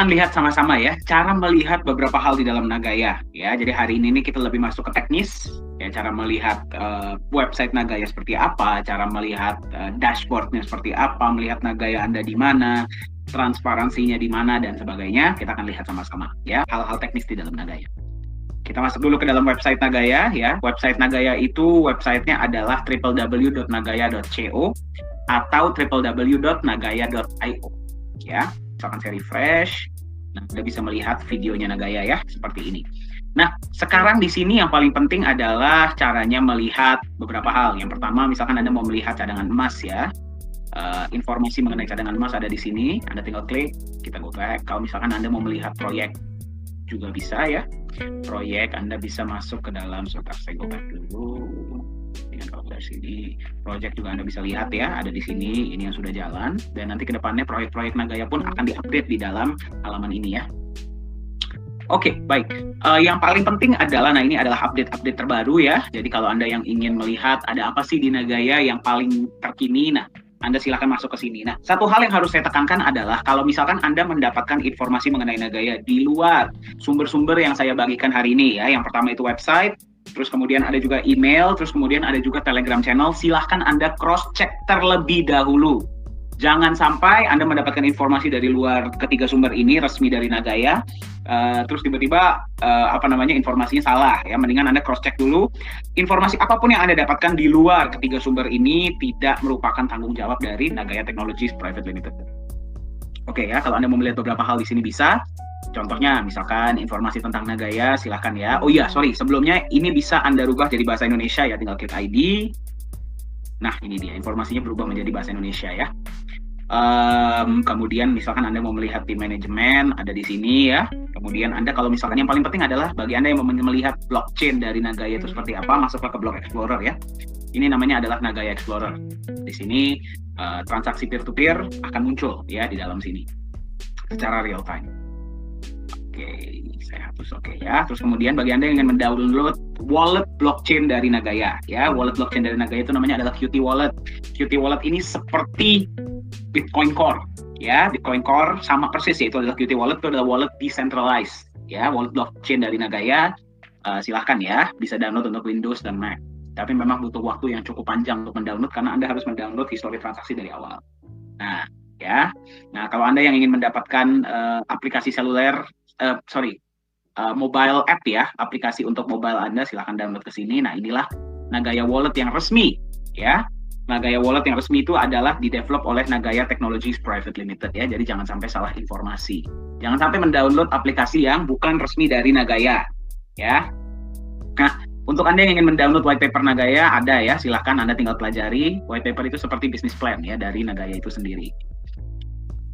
akan lihat sama-sama ya cara melihat beberapa hal di dalam Nagaya ya. Jadi hari ini kita lebih masuk ke teknis ya, cara melihat website Nagaya seperti apa, cara melihat dashboardnya seperti apa, melihat Nagaya Anda di mana, transparansinya di mana dan sebagainya. Kita akan lihat sama-sama ya hal-hal teknis di dalam Nagaya. Kita masuk dulu ke dalam website Nagaya ya. Website Nagaya itu websitenya adalah www.nagaya.co atau www.nagaya.io ya. Misalkan saya refresh, nah Anda bisa melihat videonya Nagaya ya, seperti ini. Nah, sekarang di sini yang paling penting adalah caranya melihat beberapa hal. Yang pertama, misalkan Anda mau melihat cadangan emas ya, informasi mengenai cadangan emas ada di sini. Anda tinggal klik, kita go back. Kalau misalkan Anda mau melihat proyek juga bisa ya, proyek Anda bisa masuk ke dalam, sebentar saya go back dulu. Dengan kalau dari sini, project juga Anda bisa lihat ya, ada di sini, ini yang sudah jalan, dan nanti kedepannya proyek-proyek Nagaya pun akan diupdate di dalam halaman ini ya. Oke, baik. Yang paling penting adalah, nah ini adalah update-update terbaru ya, jadi kalau Anda yang ingin melihat ada apa sih di Nagaya yang paling terkini, nah Anda silakan masuk ke sini. Nah, satu hal yang harus saya tekankan adalah kalau misalkan Anda mendapatkan informasi mengenai Nagaya di luar sumber-sumber yang saya bagikan hari ini ya, yang pertama itu website, terus kemudian ada juga email, terus kemudian ada juga Telegram channel. Silahkan Anda cross-check terlebih dahulu. Jangan sampai Anda mendapatkan informasi dari luar ketiga sumber ini resmi dari Nagaya, terus tiba-tiba informasinya salah ya. Mendingan Anda cross-check dulu. Informasi apapun yang Anda dapatkan di luar ketiga sumber ini tidak merupakan tanggung jawab dari Nagaya Technologies Private Limited. Oke ya, kalau Anda mau melihat beberapa hal di sini bisa. Contohnya, misalkan informasi tentang Nagaya, silahkan ya. Oh iya, sorry, sebelumnya ini bisa Anda rubah jadi bahasa Indonesia ya, tinggal klik ID. Nah, ini dia, informasinya berubah menjadi bahasa Indonesia ya. Kemudian misalkan Anda mau melihat tim manajemen, ada di sini ya. Kemudian Anda kalau misalkan yang paling penting adalah bagi Anda yang mau melihat blockchain dari Nagaya itu seperti apa, masuklah ke Block Explorer ya. Ini namanya adalah Nagaya Explorer. Di sini transaksi peer-to-peer akan muncul ya di dalam sini secara real time. Oke, saya hapus oke ya. Terus kemudian bagi Anda yang ingin mendownload wallet blockchain dari Nagaya ya, wallet blockchain dari Nagaya itu namanya adalah Qt Wallet. Qt Wallet ini seperti Bitcoin Core ya, Bitcoin Core sama persis ya, itu adalah Qt Wallet, itu adalah wallet decentralized ya, wallet blockchain dari Nagaya. Silahkan ya, bisa download untuk Windows dan Mac. Tapi memang butuh waktu yang cukup panjang untuk mendownload karena Anda harus mendownload histori transaksi dari awal. Nah, ya. Nah, kalau Anda yang ingin mendapatkan aplikasi seluler mobile app ya, aplikasi untuk mobile Anda silahkan download ke sini. Nah, inilah Nagaya Wallet yang resmi ya. Nagaya Wallet yang resmi itu adalah didevelop oleh Nagaya Technologies Private Limited ya. Jadi jangan sampai salah informasi. Jangan sampai mendownload aplikasi yang bukan resmi dari Nagaya ya. Nah, untuk Anda yang ingin mendownload white paper Nagaya ada ya, silahkan Anda tinggal pelajari. White paper itu seperti business plan ya dari Nagaya itu sendiri.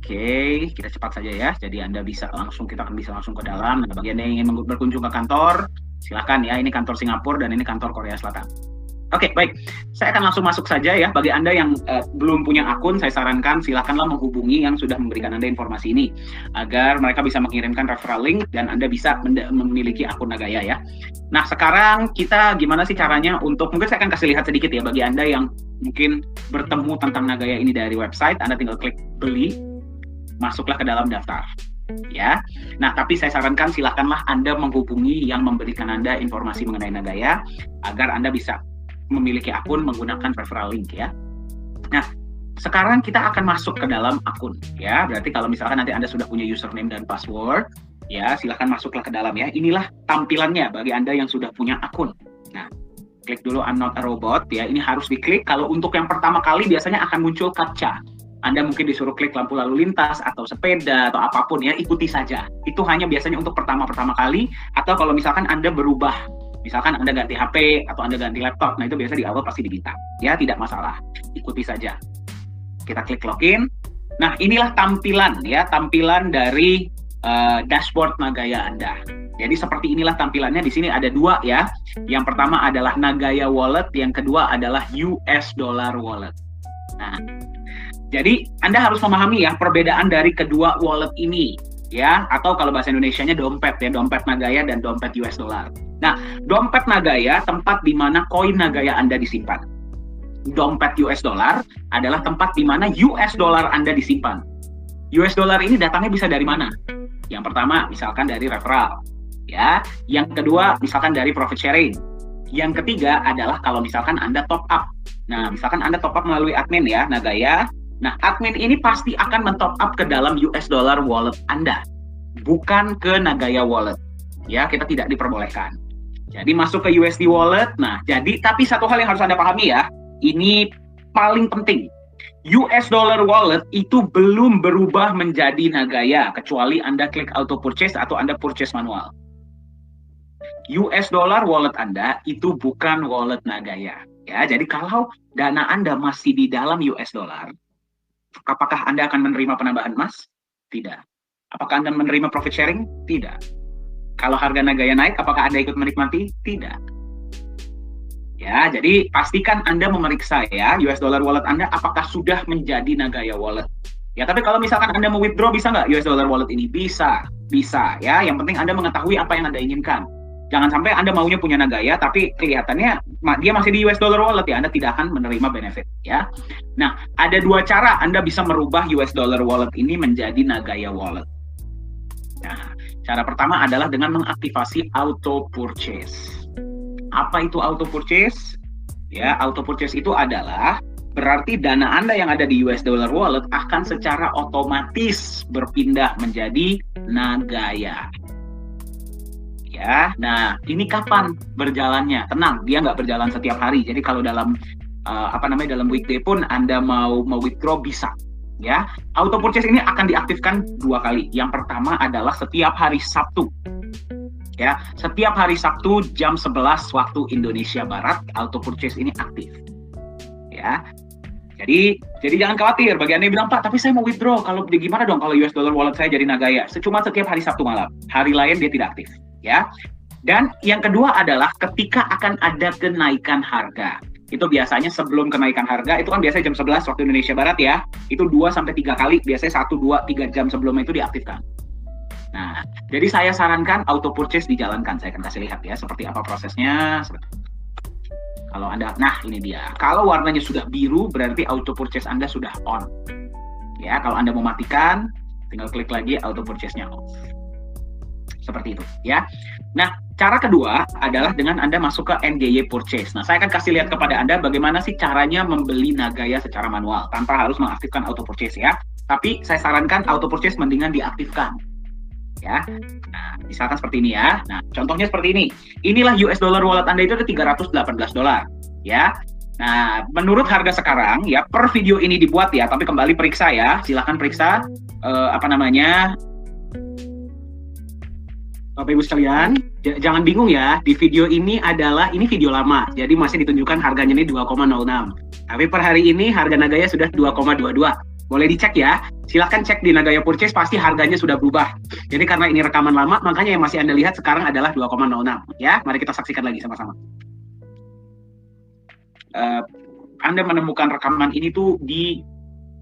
Oke, kita cepat saja ya. Jadi kita akan bisa langsung ke dalam. Nah, bagi Anda yang ingin berkunjung ke kantor, silakan ya. Ini kantor Singapura dan ini kantor Korea Selatan. Oke, baik. Saya akan langsung masuk saja ya. Bagi Anda yang belum punya akun, saya sarankan silakanlah menghubungi yang sudah memberikan Anda informasi ini agar mereka bisa mengirimkan referral link dan Anda bisa memiliki akun Nagaya ya. Nah, sekarang kita gimana sih caranya mungkin saya akan kasih lihat sedikit ya bagi Anda yang mungkin bertemu tentang Nagaya ini dari website, Anda tinggal klik beli, masuklah ke dalam daftar. Ya, nah tapi saya sarankan silakanlah Anda menghubungi yang memberikan Anda informasi mengenai Nagaya agar Anda bisa memiliki akun menggunakan referral link ya. Nah, sekarang kita akan masuk ke dalam akun ya. Berarti kalau misalkan nanti Anda sudah punya username dan password ya, silakan masuklah ke dalam ya. Inilah tampilannya bagi Anda yang sudah punya akun. Nah, klik dulu I'm not a robot ya. Ini harus diklik. Kalau untuk yang pertama kali biasanya akan muncul captcha. Anda mungkin disuruh klik lampu lalu lintas atau sepeda atau apapun ya, ikuti saja. Itu hanya biasanya untuk pertama kali, atau kalau misalkan Anda berubah, misalkan Anda ganti HP atau Anda ganti laptop, nah itu biasa di awal pasti diminta. Ya, tidak masalah. Ikuti saja. Kita klik login. Nah, inilah tampilan dari dashboard Nagaya Anda. Jadi seperti inilah tampilannya. Di sini ada dua ya. Yang pertama adalah Nagaya Wallet, yang kedua adalah US Dollar Wallet. Nah, jadi Anda harus memahami ya perbedaan dari kedua wallet ini ya, atau kalau bahasa Indonesianya dompet ya, dompet Nagaya dan dompet US dollar. Nah, dompet Nagaya tempat di mana koin Nagaya Anda disimpan. Dompet US dollar adalah tempat di mana US dollar Anda disimpan. US dollar ini datangnya bisa dari mana? Yang pertama, misalkan dari referral, ya. Yang kedua, misalkan dari profit sharing. Yang ketiga adalah kalau misalkan Anda top up. Nah, misalkan Anda top up melalui admin ya, Nagaya. Nah, admin ini pasti akan men-top up ke dalam US dollar wallet Anda, bukan ke Nagaya wallet. Ya, kita tidak diperbolehkan. Jadi masuk ke USD wallet. Nah, tapi satu hal yang harus Anda pahami ya, ini paling penting. US dollar wallet itu belum berubah menjadi Nagaya kecuali Anda klik auto purchase atau Anda purchase manual. US dollar wallet Anda itu bukan wallet Nagaya. Ya, jadi kalau dana Anda masih di dalam US dollar, apakah Anda akan menerima penambahan emas? Tidak. Apakah Anda menerima profit sharing? Tidak. Kalau harga Nagaya naik, apakah Anda ikut menikmati? Tidak. Ya, jadi pastikan Anda memeriksa ya US dollar wallet Anda apakah sudah menjadi Nagaya wallet. Ya, tapi kalau misalkan Anda mau withdraw, bisa nggak US dollar wallet ini? Bisa ya. Yang penting Anda mengetahui apa yang Anda inginkan. Jangan sampai Anda maunya punya Nagaya, tapi kelihatannya dia masih di US dollar wallet ya, Anda tidak akan menerima benefit ya. Nah, ada dua cara Anda bisa merubah US dollar wallet ini menjadi Nagaya wallet. Nah, cara pertama adalah dengan mengaktifasi auto purchase. Apa itu auto purchase? Ya, auto purchase itu adalah berarti dana Anda yang ada di US dollar wallet akan secara otomatis berpindah menjadi Nagaya. Ya, nah ini kapan berjalannya? Tenang, dia nggak berjalan setiap hari. Jadi kalau dalam dalam weekday pun Anda mau withdraw bisa. Ya, auto purchase ini akan diaktifkan 2 kali. Yang pertama adalah setiap hari Sabtu. Ya, setiap hari Sabtu jam 11 waktu Indonesia Barat auto purchase ini aktif. Ya. Jadi jangan khawatir bagi Anda yang bilang, "Pak, tapi saya mau withdraw. Kalau gimana dong kalau US dollar wallet saya jadi Nagaya?" Cuma setiap hari Sabtu malam. Hari lain dia tidak aktif, ya. Dan yang kedua adalah ketika akan ada kenaikan harga. Itu biasanya sebelum kenaikan harga, itu kan biasanya jam 11 waktu Indonesia Barat ya. Itu 2 sampai 3 kali, biasanya 1 2 3 jam sebelumnya itu diaktifkan. Nah, jadi saya sarankan auto purchase dijalankan. Saya akan kasih lihat ya seperti apa prosesnya. Kalau Anda, nah ini dia. Kalau warnanya sudah biru, berarti auto purchase Anda sudah on. Ya, kalau Anda mau matikan, tinggal klik lagi auto purchase-nya off. Seperti itu, ya. Nah, cara kedua adalah dengan Anda masuk ke NGY purchase. Nah, saya akan kasih lihat kepada Anda bagaimana sih caranya membeli Nagaya secara manual tanpa harus mengaktifkan auto purchase ya. Tapi saya sarankan auto purchase mendingan diaktifkan. Ya, nah misalkan seperti ini ya. Nah contohnya seperti ini. Inilah US dollar wallet Anda itu ada $318 ya. Nah menurut harga sekarang ya per video ini dibuat ya, tapi kembali periksa ya. Silahkan periksa Bapak Ibu sekalian, jangan bingung ya. Di video ini video lama, jadi masih ditunjukkan harganya ini 2,06. Tapi per hari ini harga Nagaya sudah 2,22. Boleh dicek ya, silahkan cek di Nagaya Purchase, pasti harganya sudah berubah. Jadi karena ini rekaman lama, makanya yang masih Anda lihat sekarang adalah 2,06. Ya, mari kita saksikan lagi sama-sama. Anda menemukan rekaman ini tuh di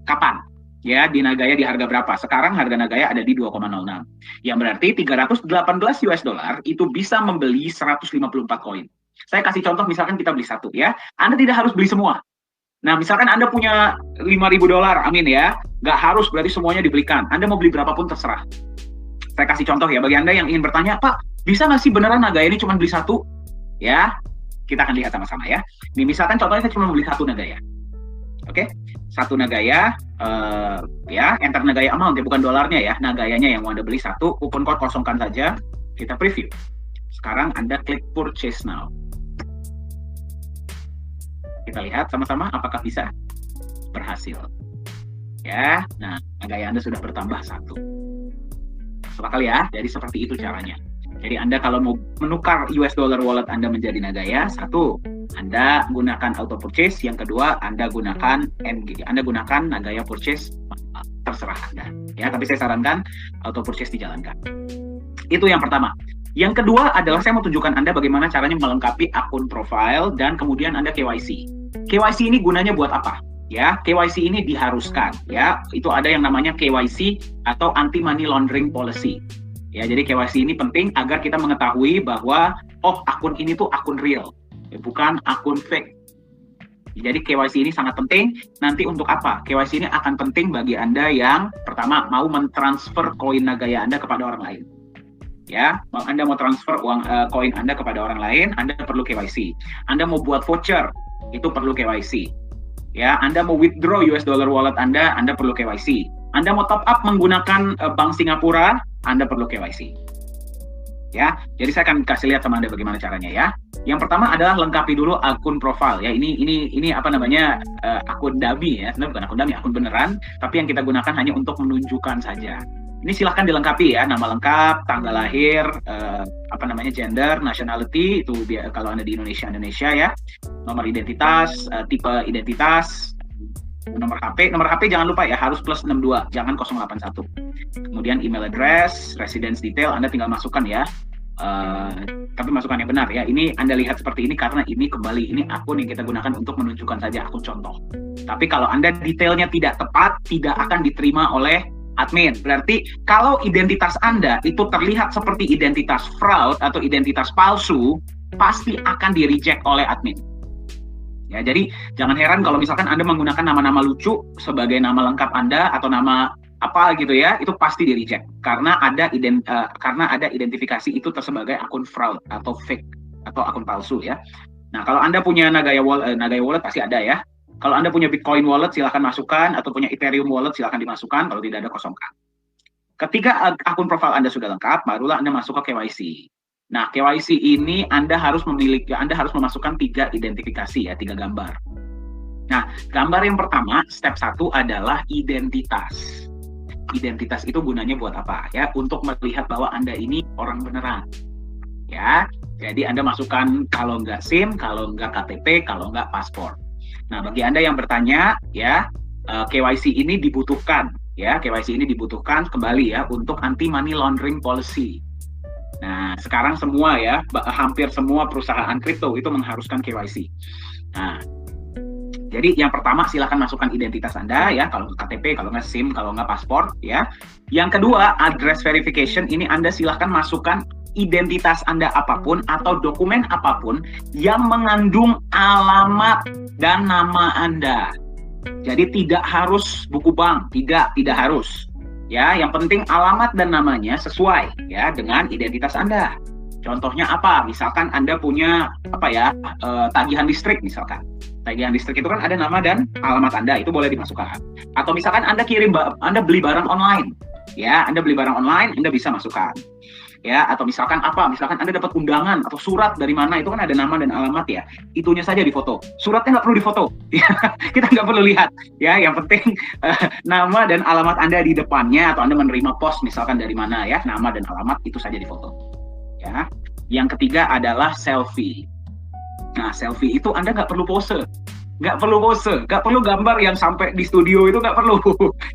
kapan? Ya, di Nagaya di harga berapa? Sekarang harga Nagaya ada di 2,06. Yang berarti 318 US dollar itu bisa membeli 154 koin. Saya kasih contoh, misalkan kita beli 1 ya. Anda tidak harus beli semua. Nah, misalkan Anda punya $5.000, amin ya. Nggak harus berarti semuanya dibelikan. Anda mau beli berapapun terserah. Saya kasih contoh ya, bagi Anda yang ingin bertanya, "Pak, bisa nggak sih beneran Nagaya ini cuma beli 1? Ya, kita akan lihat sama-sama ya. Ini misalkan contohnya saya cuma beli 1 Nagaya. Oke, 1 Nagaya, ya, enter Nagaya amount ya, bukan dolarnya ya. Nagayanya yang mau Anda beli 1, kupon code kosongkan saja, kita preview. Sekarang Anda klik purchase now. Kita lihat sama-sama apakah bisa berhasil. Ya, nah Nagaya Anda sudah bertambah 1. Masuk akal ya, jadi seperti itu caranya. Jadi Anda kalau mau menukar US dollar wallet Anda menjadi Nagaya, 1, Anda gunakan auto purchase, yang kedua Anda gunakan NG, Anda gunakan Nagaya purchase, terserah Anda. Ya, tapi saya sarankan auto purchase dijalankan. Itu yang pertama. Yang kedua adalah saya mau tunjukkan Anda bagaimana caranya melengkapi akun profile dan kemudian Anda KYC. KYC ini gunanya buat apa? Ya, KYC ini diharuskan ya. Itu ada yang namanya KYC atau anti money laundering policy. Ya, jadi KYC ini penting agar kita mengetahui bahwa akun ini tuh akun real, bukan akun fake. Jadi KYC ini sangat penting. Nanti untuk apa? KYC ini akan penting bagi Anda yang pertama mau mentransfer koin Nagaya Anda kepada orang lain. Ya, Anda mau transfer uang koin Anda kepada orang lain, Anda perlu KYC. Anda mau buat voucher, itu perlu KYC. Ya, Anda mau withdraw US dollar wallet Anda perlu KYC. Anda mau top up menggunakan bank Singapura, Anda perlu KYC. Ya, jadi saya akan kasih lihat sama Anda bagaimana caranya ya. Yang pertama adalah lengkapi dulu akun profil ya. Ini apa namanya akun dummy ya. Sebenarnya bukan akun dummy, akun beneran, tapi yang kita gunakan hanya untuk menunjukkan saja. Ini silahkan dilengkapi ya, nama lengkap, tanggal lahir, gender, nationality itu kalau Anda di Indonesia ya, nomor identitas, tipe identitas, nomor HP jangan lupa ya, harus plus 62, jangan 081. Kemudian email address, residence detail Anda tinggal masukkan ya. Tapi masukan yang benar ya. Ini Anda lihat seperti ini karena ini akun yang kita gunakan untuk menunjukkan saja akun contoh. Tapi kalau Anda detailnya tidak tepat, tidak akan diterima oleh admin. Berarti kalau identitas Anda itu terlihat seperti identitas fraud atau identitas palsu, pasti akan di-reject oleh admin. Ya, jadi jangan heran kalau misalkan Anda menggunakan nama-nama lucu sebagai nama lengkap Anda atau nama apa gitu ya, itu pasti di-reject karena ada identifikasi itu sebagai akun fraud atau fake atau akun palsu ya. Nah, kalau Anda punya Nagaya Wallet pasti ada ya. Kalau Anda punya Bitcoin wallet, silahkan masukkan, atau punya Ethereum wallet, silahkan dimasukkan, kalau tidak ada kosongkan. Ketika akun profil Anda sudah lengkap, barulah Anda masuk ke KYC. Nah, KYC ini Anda harus memasukkan 3 identifikasi ya, 3 gambar. Nah, gambar yang pertama, step 1 adalah identitas. Identitas itu gunanya buat apa? Ya, untuk melihat bahwa Anda ini orang beneran. Ya, jadi Anda masukkan kalau nggak SIM, kalau nggak KTP, kalau nggak paspor. Nah, bagi Anda yang bertanya, ya, KYC ini dibutuhkan, ya, KYC ini dibutuhkan kembali ya untuk anti money laundering policy. Nah, sekarang semua ya, hampir semua perusahaan kripto itu mengharuskan KYC. Nah, jadi yang pertama silakan masukkan identitas Anda ya, kalau KTP, kalau nggak SIM, kalau nggak paspor, ya. Yang kedua, address verification ini Anda silakan masukkan identitas Anda apapun atau dokumen apapun yang mengandung alamat dan nama Anda. Jadi tidak harus buku bank, tidak harus. Ya, yang penting alamat dan namanya sesuai ya dengan identitas Anda. Contohnya apa? Misalkan Anda punya tagihan listrik misalkan. Tagihan listrik itu kan ada nama dan alamat Anda, itu boleh dimasukkan. Atau misalkan Anda beli barang online. Ya, Anda beli barang online, Anda bisa masukkan. Ya, atau misalkan Anda dapat undangan atau surat dari mana, itu kan ada nama dan alamat ya, itunya saja difoto, suratnya nggak perlu difoto ya. Kita nggak perlu lihat ya, yang penting nama dan alamat Anda di depannya, atau Anda menerima pos misalkan dari mana ya, nama dan alamat itu saja difoto ya. Yang ketiga adalah selfie. Nah, selfie itu Anda nggak perlu pose, nggak perlu gambar yang sampai di studio, itu nggak perlu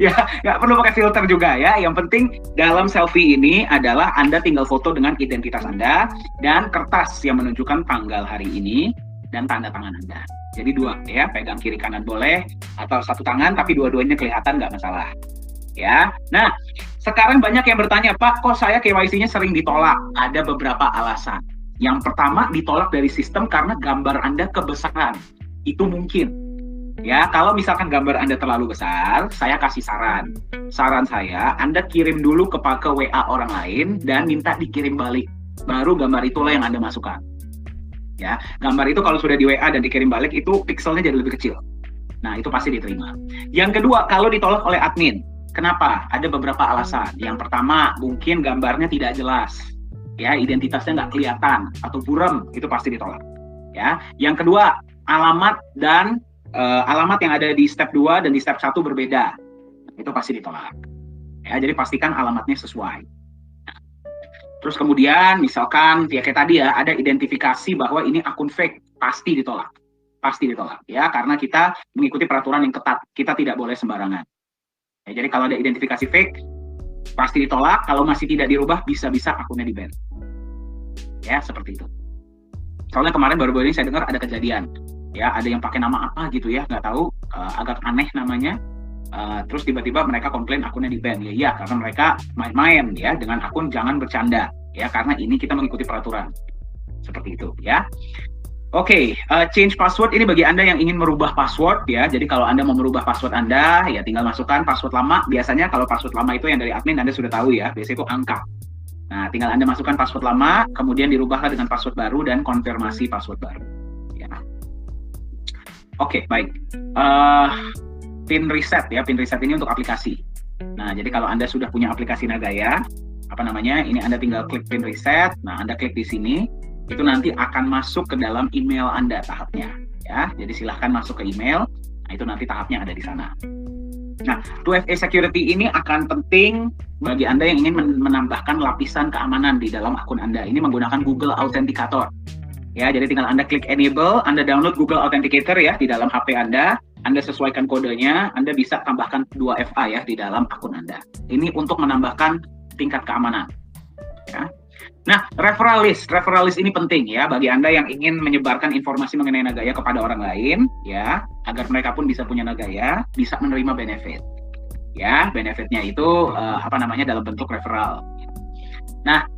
ya, nggak perlu pakai filter juga ya. Yang penting dalam selfie ini adalah Anda tinggal foto dengan identitas Anda dan kertas yang menunjukkan tanggal hari ini dan tanda tangan Anda. Jadi 2 ya, pegang kiri kanan boleh atau satu tangan tapi dua-duanya kelihatan, nggak masalah ya. Nah, sekarang banyak yang bertanya, Pak, kok saya KYC-nya sering ditolak? Ada beberapa alasan. Yang pertama, ditolak dari sistem karena gambar Anda kebesaran. Itu mungkin ya, kalau misalkan gambar Anda terlalu besar, saya kasih saran saya, Anda kirim dulu ke WA orang lain dan minta dikirim balik, baru gambar itulah yang Anda masukkan ya. Gambar itu kalau sudah di WA dan dikirim balik, itu pixelnya jadi lebih kecil. Nah, itu pasti diterima. Yang kedua, kalau ditolak oleh admin, kenapa? Ada beberapa alasan. Yang pertama, mungkin gambarnya tidak jelas ya, identitasnya nggak kelihatan atau buram, itu pasti ditolak ya. Yang kedua, alamat dan alamat yang ada di step 2 dan di step 1 berbeda, itu pasti ditolak ya. Jadi pastikan alamatnya sesuai. Nah, terus kemudian misalkan ya kayak tadi ya, ada identifikasi bahwa ini akun fake, pasti ditolak ya, karena kita mengikuti peraturan yang ketat, kita tidak boleh sembarangan ya. Jadi kalau ada identifikasi fake pasti ditolak, kalau masih tidak dirubah bisa-bisa akunnya di-ban ya, seperti itu. Soalnya kemarin baru-baru ini saya dengar ada kejadian ya, ada yang pakai nama apa gitu ya, nggak tahu, agak aneh namanya, terus tiba-tiba mereka komplain akunnya di-ban ya, karena mereka main-main ya dengan akun, jangan bercanda ya, karena ini kita mengikuti peraturan seperti itu ya. Oke, change password ini bagi Anda yang ingin merubah password ya. Jadi kalau Anda mau merubah password Anda, ya tinggal masukkan password lama. Biasanya kalau password lama itu yang dari admin Anda sudah tahu ya, biasanya itu angka. Nah, tinggal Anda masukkan password lama, kemudian dirubahlah dengan password baru dan konfirmasi password baru. Ya. Oke, baik. Pin reset ya, pin reset ini untuk aplikasi. Nah, jadi kalau Anda sudah punya aplikasi Nagaya, ini Anda tinggal klik pin reset. Nah, Anda klik di sini. Itu nanti akan masuk ke dalam email Anda tahapnya ya. Jadi silahkan masuk ke email. Nah, itu nanti tahapnya ada di sana. Nah, 2FA security ini akan penting bagi Anda yang ingin menambahkan lapisan keamanan di dalam akun Anda. Ini menggunakan Google Authenticator. Ya, jadi tinggal Anda klik enable, Anda download Google Authenticator ya di dalam HP Anda sesuaikan kodenya, Anda bisa tambahkan 2FA ya di dalam akun Anda. Ini untuk menambahkan tingkat keamanan. Ya. Nah, referral list ini penting ya bagi Anda yang ingin menyebarkan informasi mengenai Nagaya kepada orang lain ya, agar mereka pun bisa punya Nagaya, bisa menerima benefit. Ya, benefitnya itu dalam bentuk referral. Nah,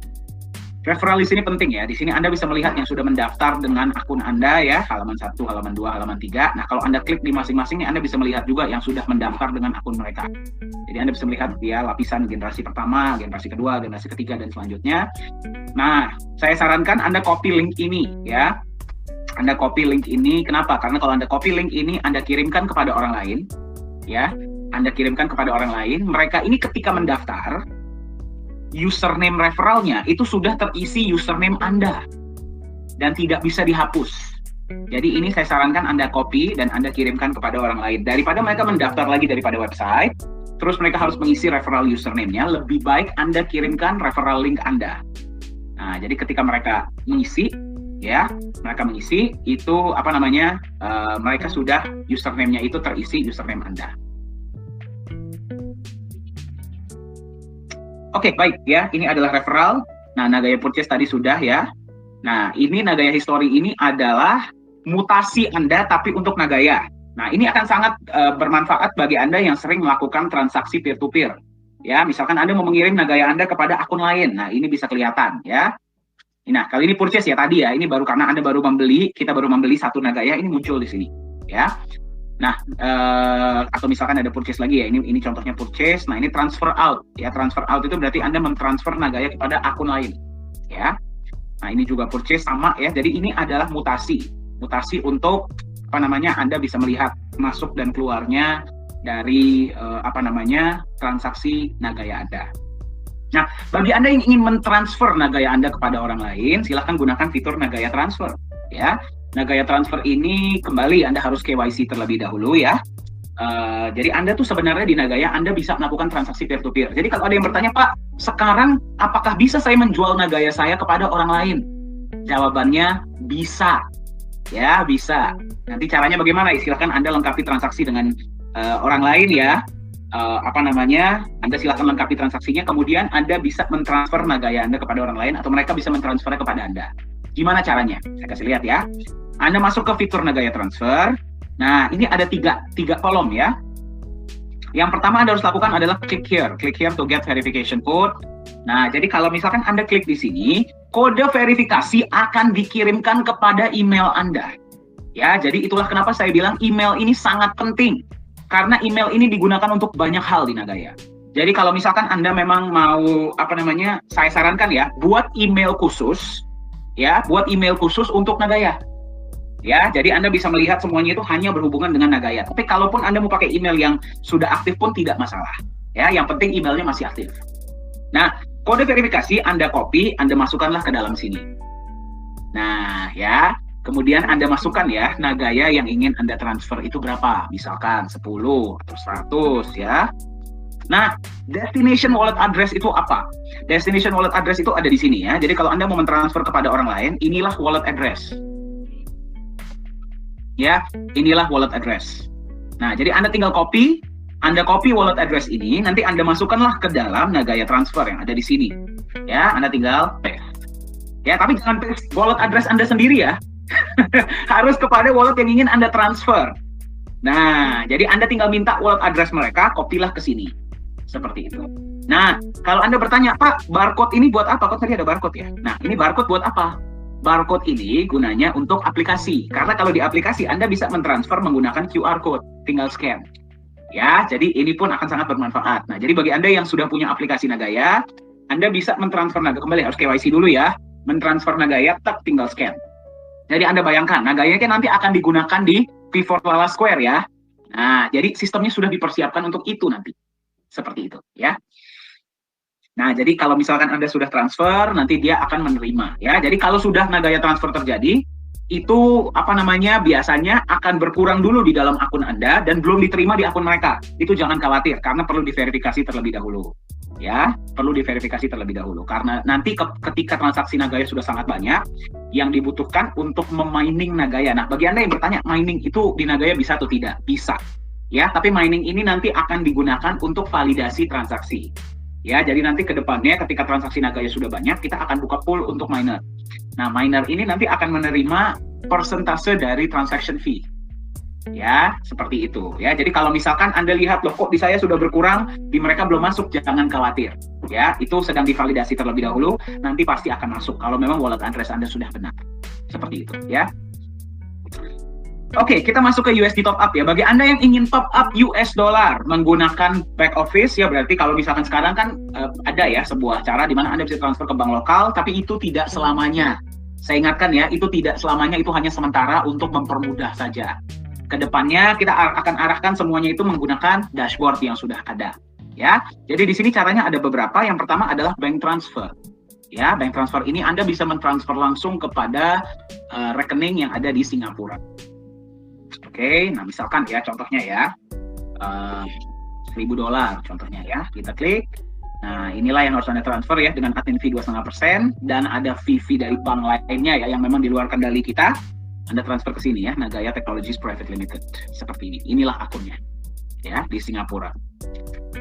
referral list ini penting ya. Di sini Anda bisa melihat yang sudah mendaftar dengan akun Anda ya, halaman 1, halaman 2, halaman 3. Nah, kalau Anda klik di masing-masing Anda bisa melihat juga yang sudah mendaftar dengan akun mereka. Jadi Anda bisa melihat ya lapisan generasi pertama, generasi kedua, generasi ketiga dan selanjutnya. Nah, saya sarankan Anda copy link ini ya. Anda copy link ini, kenapa? Karena kalau Anda copy link ini Anda kirimkan kepada orang lain ya. Anda kirimkan kepada orang lain, mereka ini ketika mendaftar username referralnya itu sudah terisi username Anda dan tidak bisa dihapus. Jadi ini saya sarankan Anda copy dan Anda kirimkan kepada orang lain. Daripada mereka mendaftar lagi daripada website, terus mereka harus mengisi referral username-nya, lebih baik Anda kirimkan referral link Anda. Nah, jadi ketika mereka mengisi, ya, itu mereka sudah username-nya itu terisi username Anda. Oke, baik ya. Ini adalah referral. Nah, Nagaya Purchase tadi sudah ya. Nah, ini Nagaya History ini adalah mutasi Anda tapi untuk Nagaya. Nah, ini akan sangat bermanfaat bagi Anda yang sering melakukan transaksi peer-to-peer. Ya, misalkan Anda mau mengirim Nagaya Anda kepada akun lain. Nah, ini bisa kelihatan ya. Nah, kali ini purchase ya tadi ya. Ini baru karena Anda baru membeli, kita baru membeli satu Nagaya, ini muncul di sini ya. Nah, atau misalkan ada purchase lagi ya, ini contohnya purchase. Nah, ini transfer out ya. Transfer out itu berarti Anda mentransfer Nagaya kepada akun lain ya. Nah, ini juga purchase sama ya. Jadi ini adalah mutasi untuk Anda bisa melihat masuk dan keluarnya dari transaksi Nagaya Anda. Nah, bagi Anda yang ingin mentransfer Nagaya Anda kepada orang lain, silahkan gunakan fitur Nagaya Transfer ya. Nagaya Transfer ini kembali Anda harus KYC terlebih dahulu ya. Jadi Anda tuh sebenarnya di Nagaya Anda bisa melakukan transaksi peer-to-peer. Jadi kalau ada yang bertanya, Pak, sekarang apakah bisa saya menjual Nagaya saya kepada orang lain? Jawabannya bisa. Ya, bisa. Nanti caranya bagaimana? Silahkan Anda lengkapi transaksi dengan orang lain ya. Anda silakan lengkapi transaksinya, kemudian Anda bisa mentransfer Nagaya Anda kepada orang lain atau mereka bisa mentransfernya kepada Anda. Gimana caranya? Saya kasih lihat ya. Anda masuk ke fitur Nagaya Transfer. Nah, ini ada tiga kolom ya. Yang pertama Anda harus lakukan adalah click here to get verification code. Nah, jadi kalau misalkan Anda klik di sini, kode verifikasi akan dikirimkan kepada email Anda. Ya, jadi itulah kenapa saya bilang email ini sangat penting. Karena email ini digunakan untuk banyak hal di Nagaya. Jadi kalau misalkan Anda memang mau saya sarankan ya, buat email khusus untuk Nagaya. Ya, jadi Anda bisa melihat semuanya itu hanya berhubungan dengan Nagaya. Tapi kalaupun Anda mau pakai email yang sudah aktif pun tidak masalah. Ya, yang penting emailnya masih aktif. Nah, kode verifikasi Anda copy, Anda masukkanlah ke dalam sini. Nah, ya, kemudian Anda masukkan ya, Nagaya yang ingin Anda transfer itu berapa? Misalkan 10 atau 100 ya. Nah, destination wallet address itu apa? Destination wallet address itu ada di sini ya. Jadi kalau Anda mau mentransfer kepada orang lain, inilah wallet address. Ya, inilah wallet address. Nah, jadi Anda tinggal copy wallet address ini, nanti Anda masukkanlah ke dalam Nagaya Transfer yang ada di sini. Ya, Anda tinggal paste. Ya, tapi jangan paste wallet address Anda sendiri ya. Harus kepada wallet yang ingin Anda transfer. Nah, jadi Anda tinggal minta wallet address mereka, copy-lah ke sini. Seperti itu. Nah, kalau Anda bertanya, Pak, barcode ini buat apa? Kok tadi ada barcode ya? Nah, ini barcode buat apa? barcode ini gunanya untuk aplikasi. Karena kalau di aplikasi Anda bisa mentransfer menggunakan QR code, tinggal scan. Ya, jadi ini pun akan sangat bermanfaat. Nah, jadi bagi Anda yang sudah punya aplikasi Nagaya, Anda bisa mentransfer Nagaya, kembali harus KYC dulu ya, mentransfer Nagaya, tinggal scan. Jadi Anda bayangkan, Nagaya kan nanti akan digunakan di V4 Lala Square ya. Nah, jadi sistemnya sudah dipersiapkan untuk itu nanti. Seperti itu ya. Nah, jadi kalau misalkan Anda sudah transfer, nanti dia akan menerima ya. Jadi kalau sudah Nagaya transfer terjadi, itu biasanya akan berkurang dulu di dalam akun Anda dan belum diterima di akun mereka. Itu jangan khawatir karena perlu diverifikasi terlebih dahulu. Ya, perlu diverifikasi terlebih dahulu karena nanti ketika transaksi Nagaya sudah sangat banyak, yang dibutuhkan untuk memining Nagaya. Nah, bagi Anda yang bertanya, mining itu di Nagaya bisa atau tidak? Bisa. Ya, tapi mining ini nanti akan digunakan untuk validasi transaksi. Ya, jadi nanti ke depannya ketika transaksi Nagaya sudah banyak, kita akan buka pool untuk miner. Nah, miner ini nanti akan menerima persentase dari transaction fee. Ya, seperti itu. Ya, jadi kalau misalkan Anda lihat, loh kok di saya sudah berkurang, di mereka belum masuk, jangan khawatir. Ya, itu sedang divalidasi terlebih dahulu, nanti pasti akan masuk kalau memang wallet address Anda sudah benar. Seperti itu, ya. Oke, kita masuk ke USD top up ya. Bagi Anda yang ingin top up US dollar menggunakan back office ya, berarti kalau misalkan sekarang kan ada ya sebuah cara di mana Anda bisa transfer ke bank lokal, tapi itu tidak selamanya. Saya ingatkan ya, itu tidak selamanya, itu hanya sementara untuk mempermudah saja. Kedepannya kita akan arahkan semuanya itu menggunakan dashboard yang sudah ada. Ya, jadi di sini caranya ada beberapa. Yang pertama adalah bank transfer. Ya, bank transfer ini Anda bisa mentransfer langsung kepada rekening yang ada di Singapura. Oke, nah misalkan ya contohnya ya $1.000 contohnya ya, kita klik. Nah inilah yang harus Anda transfer ya dengan admin fee 2,5% dan ada fee dari bank lainnya ya yang memang di luar kendali kita. Anda transfer ke sini ya, Nagaya Technologies Private Limited seperti ini. Inilah akunnya ya di Singapura.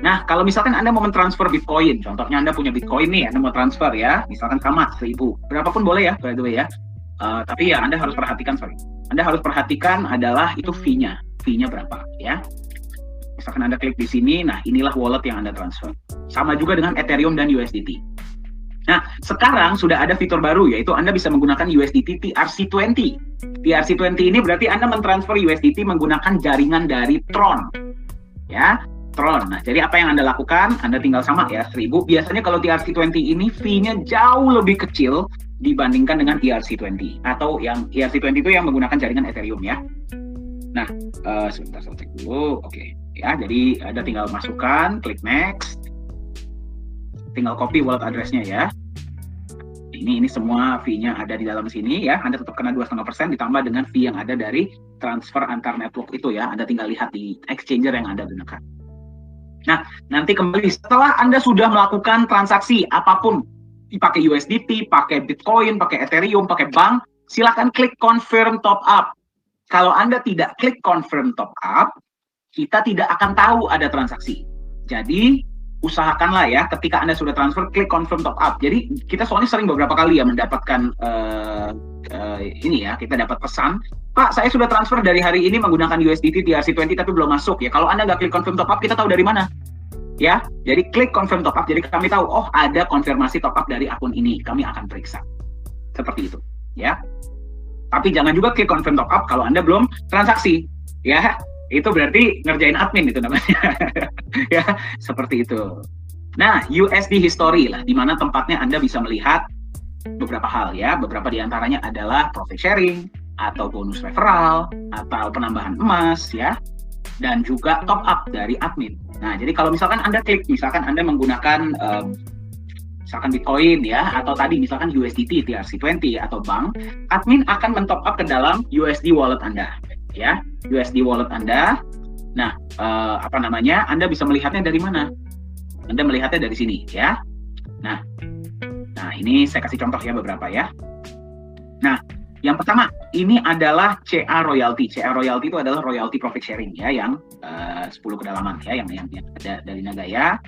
Nah kalau misalkan Anda mau mentransfer Bitcoin, contohnya Anda punya Bitcoin nih, Anda mau transfer ya, misalkan sama 1.000, berapapun boleh ya by the way ya. Tapi ya Anda harus perhatikan, Anda harus perhatikan adalah itu fee-nya berapa ya. Misalkan Anda klik di sini, nah inilah wallet yang Anda transfer. Sama juga dengan Ethereum dan USDT. Nah, sekarang sudah ada fitur baru yaitu Anda bisa menggunakan USDT TRC20. TRC20 ini berarti Anda mentransfer USDT menggunakan jaringan dari Tron. Ya, Tron. Nah, jadi apa yang Anda lakukan? Anda tinggal sama ya, 1.000. Biasanya kalau TRC20 ini fee-nya jauh lebih kecil dibandingkan dengan ERC20 atau yang ERC20 itu yang menggunakan jaringan Ethereum ya. Nah, sebentar saya cek dulu. Oke, ya. Jadi Anda tinggal masukkan, klik next. Tinggal copy wallet address-nya ya. Ini semua fee-nya ada di dalam sini ya. Anda tetap kena 2,5% ditambah dengan fee yang ada dari transfer antar network itu ya. Anda tinggal lihat di exchanger yang Anda gunakan. Nah, nanti kembali setelah Anda sudah melakukan transaksi apapun, pakai USDT, pakai Bitcoin, pakai Ethereum, pakai bank, silakan klik confirm top up. Kalau Anda tidak klik confirm top up, kita tidak akan tahu ada transaksi. Jadi, usahakanlah ya ketika Anda sudah transfer, klik confirm top up. Jadi, kita soalnya sering beberapa kali ya mendapatkan ini ya, kita dapat pesan, Pak, saya sudah transfer dari hari ini menggunakan USDT TRC20 tapi belum masuk ya. Kalau Anda nggak klik confirm top up, kita tahu dari mana? Ya, jadi klik confirm top up. Jadi kami tahu, oh ada konfirmasi top up dari akun ini, kami akan periksa. Seperti itu, ya. Tapi jangan juga klik confirm top up kalau Anda belum transaksi, ya. Itu berarti ngerjain admin itu namanya. Ya, seperti itu. Nah, USD history lah, di mana tempatnya Anda bisa melihat beberapa hal ya. Beberapa diantaranya adalah profit sharing, atau bonus referral, atau penambahan emas ya. Dan juga top up dari admin. Nah, jadi kalau misalkan Anda klik, misalkan Anda menggunakan misalkan Bitcoin ya, atau tadi misalkan USDT, TRC20 atau bank, admin akan men-top up ke dalam USD wallet Anda ya, USD wallet Anda. Nah, Anda bisa melihatnya dari mana? Anda melihatnya dari sini ya. Nah, ini saya kasih contoh ya beberapa ya. Nah, yang pertama, ini adalah CA royalty. CA royalty itu adalah royalty profit sharing ya, yang 10 kedalaman ya, yang ada dari Nagaya.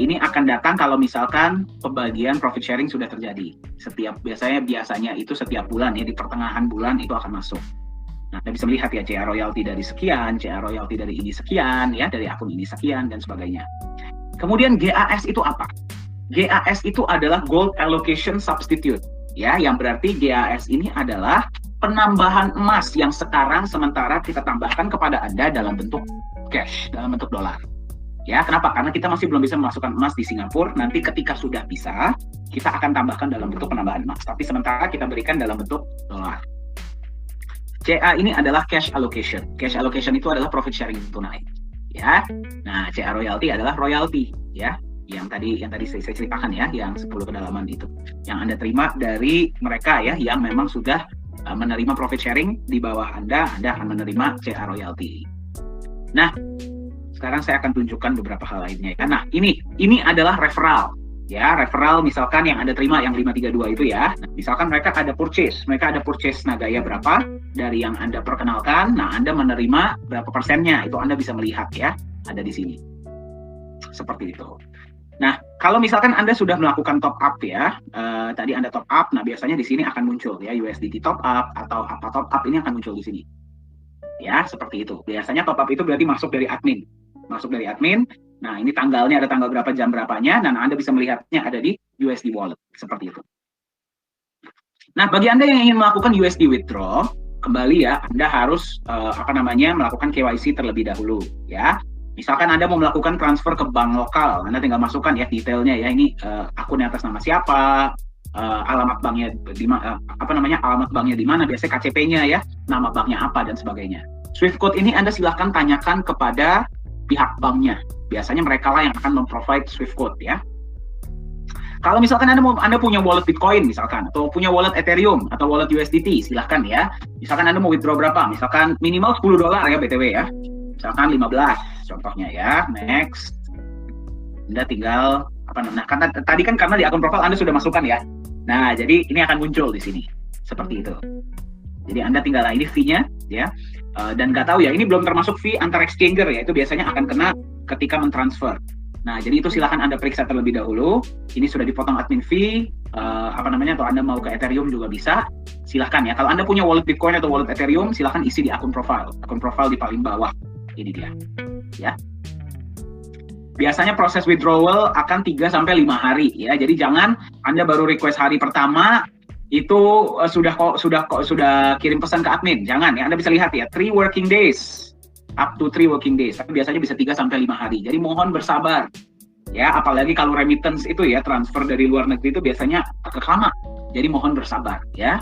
Ini akan datang kalau misalkan pembagian profit sharing sudah terjadi. Biasanya itu setiap bulan ya, di pertengahan bulan itu akan masuk. Nah, Anda bisa melihat ya, CA royalty dari sekian, CA royalty dari ini sekian ya, dari akun ini sekian dan sebagainya. Kemudian GAS itu apa? GAS itu adalah Gold Allocation Substitute. ya, yang berarti GAS ini adalah penambahan emas yang sekarang sementara kita tambahkan kepada Anda dalam bentuk cash, dalam bentuk dolar. Ya, kenapa? Karena kita masih belum bisa memasukkan emas di Singapura. Nanti ketika sudah bisa, kita akan tambahkan dalam bentuk penambahan emas. Tapi sementara kita berikan dalam bentuk dolar. CA ini adalah cash allocation. Cash allocation itu adalah profit sharing tunai. Ya. Nah, CA royalty adalah royalty, ya. Yang tadi saya ceritakan ya, yang 10 kedalaman itu. Yang Anda terima dari mereka ya yang memang sudah menerima profit sharing di bawah Anda akan menerima CA royalty. Nah, sekarang saya akan tunjukkan beberapa hal lainnya. Nah, ini adalah referral. Ya, referral misalkan yang Anda terima yang 532 itu ya. Nah, misalkan mereka ada purchase Nagaya berapa dari yang Anda perkenalkan. Nah, Anda menerima berapa persennya, itu Anda bisa melihat ya, ada di sini. Seperti itu. Nah, kalau misalkan Anda sudah melakukan top up ya, tadi Anda top up, nah biasanya di sini akan muncul ya USDT top up atau apa top up ini akan muncul di sini. Ya, seperti itu. Biasanya top up itu berarti masuk dari admin. Nah, ini tanggalnya ada tanggal berapa, jam berapanya, dan Anda bisa melihatnya ada di USD Wallet, seperti itu. Nah, bagi Anda yang ingin melakukan USD withdraw, kembali ya, Anda harus melakukan KYC terlebih dahulu, ya. Misalkan Anda mau melakukan transfer ke bank lokal, Anda tinggal masukkan ya detailnya ya, ini akunnya atas nama siapa, alamat banknya di alamat banknya di mana, biasanya KCP-nya ya, nama banknya apa dan sebagainya. Swift code ini Anda silahkan tanyakan kepada pihak banknya. Biasanya mereka lah yang akan memprovide Swift code ya. Kalau misalkan Anda punya wallet Bitcoin misalkan, atau punya wallet Ethereum atau wallet USDT, silahkan ya. Misalkan Anda mau withdraw berapa? Misalkan minimal $10 ya BTW ya. Misalkan 15 contohnya ya. Next. Anda tinggal tadi kan karena di akun profile Anda sudah masukkan ya. Nah, jadi ini akan muncul di sini. Seperti itu. Jadi Anda tinggal ini fee-nya ya. Dan nggak tahu ya, ini belum termasuk fee antar exchanger ya, itu biasanya akan kena ketika mentransfer. Nah, jadi itu silahkan Anda periksa terlebih dahulu. Ini sudah dipotong admin fee, atau Anda mau ke Ethereum juga bisa, silahkan ya. Kalau Anda punya wallet Bitcoin atau wallet Ethereum, silahkan isi di akun profile di paling bawah. Ini dia, ya. Biasanya proses withdrawal akan 3-5 hari ya. Jadi jangan Anda baru request hari pertama itu sudah kirim pesan ke admin. Jangan ya, Anda bisa lihat ya, 3 working days. Up to 3 working days. Tapi biasanya bisa 3-5 hari. Jadi mohon bersabar. Ya, apalagi kalau remittance itu ya, transfer dari luar negeri itu biasanya agak lama. Jadi mohon bersabar ya.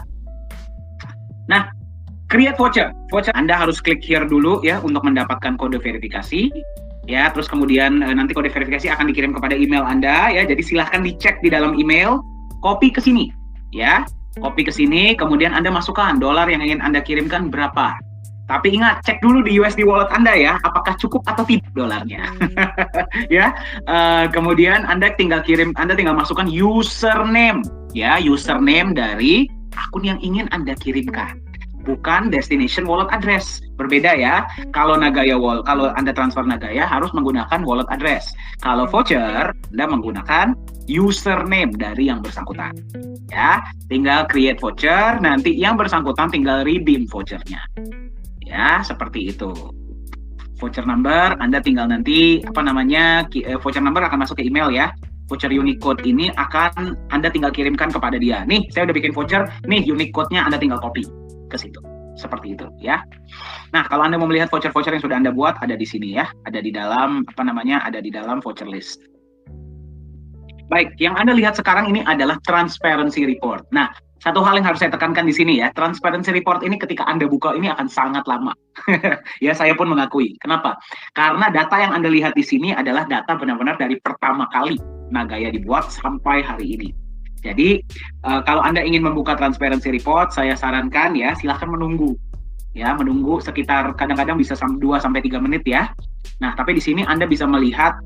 Nah, create voucher. Voucher Anda harus klik here dulu ya untuk mendapatkan kode verifikasi. Ya, terus kemudian nanti kode verifikasi akan dikirim kepada email Anda ya. Jadi silahkan dicek di dalam email, copy ke sini ya. Copy ke sini, kemudian Anda masukkan dolar yang ingin Anda kirimkan berapa. Tapi ingat, cek dulu di USD wallet Anda ya, apakah cukup atau tidak dolarnya. Ya. Kemudian Anda tinggal masukkan username ya, username dari akun yang ingin Anda kirimkan. Bukan destination wallet address. Berbeda ya. Kalau Anda transfer Nagaya harus menggunakan wallet address. Kalau voucher, Anda menggunakan username dari yang bersangkutan. Ya, tinggal create voucher, nanti yang bersangkutan tinggal redeem vouchernya. Ya, seperti itu. Voucher number Anda tinggal nanti voucher number akan masuk ke email ya. Voucher unique code ini akan Anda tinggal kirimkan kepada dia. Nih, saya udah bikin voucher, nih unique code-nya Anda tinggal copy ke situ. Seperti itu ya. Nah, kalau Anda mau melihat voucher-voucher yang sudah Anda buat, ada di sini ya. Ada di dalam ada di dalam voucher list. Baik, yang Anda lihat sekarang ini adalah transparency report. Nah, satu hal yang harus saya tekankan di sini ya, transparency report ini ketika Anda buka ini akan sangat lama. Ya, saya pun mengakui. Kenapa? Karena data yang Anda lihat di sini adalah data benar-benar dari pertama kali Nagaya dibuat sampai hari ini. Jadi, kalau Anda ingin membuka transparency report, saya sarankan ya, silahkan menunggu. Ya, menunggu sekitar kadang-kadang bisa 2-3 menit ya. Nah, tapi di sini Anda bisa melihat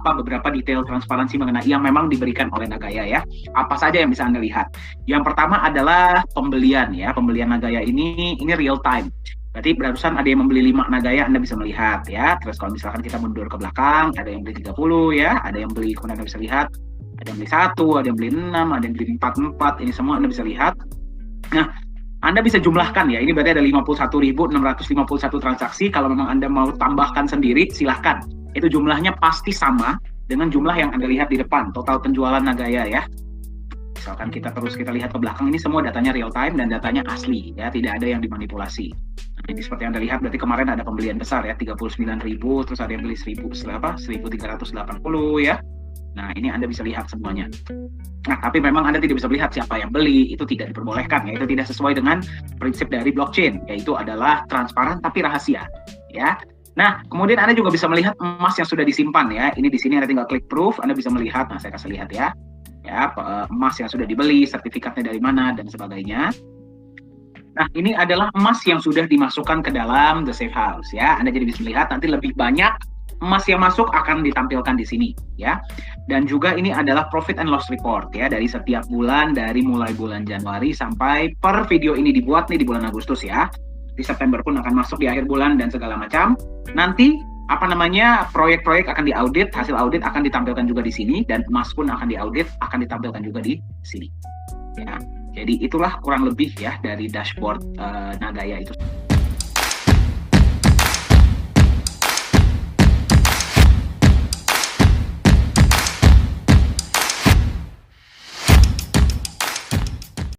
beberapa detail transparansi mengenai yang memang diberikan oleh Nagaya ya. Apa saja yang bisa Anda lihat? Yang pertama adalah pembelian ya. Pembelian Nagaya ini real time. Berarti barusan ada yang membeli 5 Nagaya, Anda bisa melihat ya. Terus kalau misalkan kita mundur ke belakang, ada yang beli 30 ya, ada yang beli, kemudian Anda bisa lihat, ada yang beli 1, ada yang beli 6, ada yang beli 4, ini semua Anda bisa lihat. Nah, Anda bisa jumlahkan ya, ini berarti ada 51.651 transaksi. Kalau memang Anda mau tambahkan sendiri, silahkan. Itu jumlahnya pasti sama dengan jumlah yang Anda lihat di depan, total penjualan Nagaya ya. Misalkan kita lihat ke belakang, ini semua datanya real time dan datanya asli ya, tidak ada yang dimanipulasi. Nah, ini seperti Anda lihat berarti kemarin ada pembelian besar ya, 39.000, terus ada yang beli 1.380 ya. Nah, ini Anda bisa lihat semuanya. Nah, tapi memang Anda tidak bisa melihat siapa yang beli, itu tidak diperbolehkan ya, itu tidak sesuai dengan prinsip dari blockchain, yaitu adalah transparan tapi rahasia ya. Nah, kemudian Anda juga bisa melihat emas yang sudah disimpan ya. Ini di sini Anda tinggal klik proof, Anda bisa melihat. Nah, saya kasih lihat ya. Ya, emas yang sudah dibeli, sertifikatnya dari mana dan sebagainya. Nah, ini adalah emas yang sudah dimasukkan ke dalam the safe house ya. Anda jadi bisa melihat nanti lebih banyak emas yang masuk akan ditampilkan di sini ya. Dan juga ini adalah profit and loss report ya, dari setiap bulan, dari mulai bulan Januari sampai per video ini dibuat nih di bulan Agustus ya. Di September pun akan masuk di akhir bulan dan segala macam. Nanti proyek-proyek akan diaudit, hasil audit akan ditampilkan juga di sini, dan emas pun akan diaudit, akan ditampilkan juga di sini. Ya, jadi itulah kurang lebih ya dari dashboard Nagaya itu.